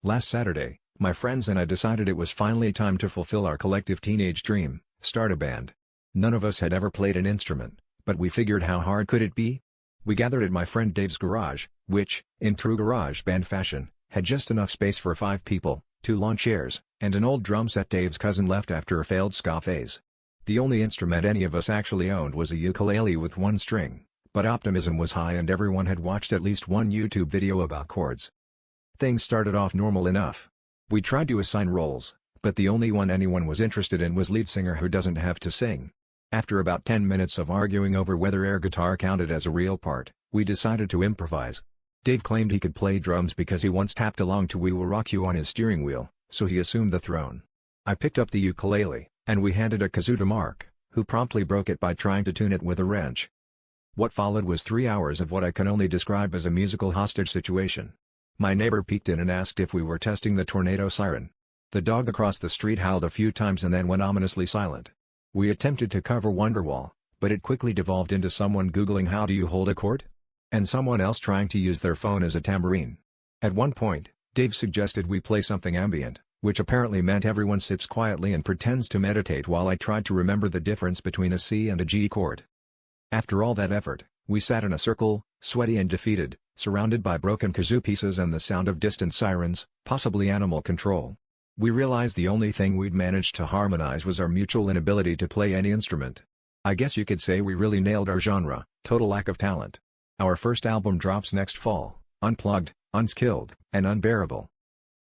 Last Saturday, my friends and I decided it was finally time to fulfill our collective teenage dream, start a band. None of us had ever played an instrument, but we figured how hard could it be? We gathered at my friend Dave's garage, which, in true garage band fashion, had just enough space for 5 people, 2 lawn chairs, and an old drum set Dave's cousin left after a failed ska phase. The only instrument any of us actually owned was a ukulele with 1 string, but optimism was high and everyone had watched at least one YouTube video about chords. Things started off normal enough. We tried to assign roles, but the only one anyone was interested in was lead singer who doesn't have to sing. After about 10 minutes of arguing over whether air guitar counted as a real part, we decided to improvise. Dave claimed he could play drums because he once tapped along to We Will Rock You on his steering wheel, so he assumed the throne. I picked up the ukulele, and we handed a kazoo to Mark, who promptly broke it by trying to tune it with a wrench. What followed was 3 hours of what I can only describe as a musical hostage situation. My neighbor peeked in and asked if we were testing the tornado siren. The dog across the street howled a few times and then went ominously silent. We attempted to cover Wonderwall, but it quickly devolved into someone Googling how do you hold a chord? And someone else trying to use their phone as a tambourine. At one point, Dave suggested we play something ambient, which apparently meant everyone sits quietly and pretends to meditate while I tried to remember the difference between a C and a G chord. After all that effort, we sat in a circle, sweaty and defeated, surrounded by broken kazoo pieces and the sound of distant sirens, possibly animal control. We realized the only thing we'd managed to harmonize was our mutual inability to play any instrument. I guess you could say we really nailed our genre, total lack of talent. Our first album drops next fall, unplugged, unskilled, and unbearable.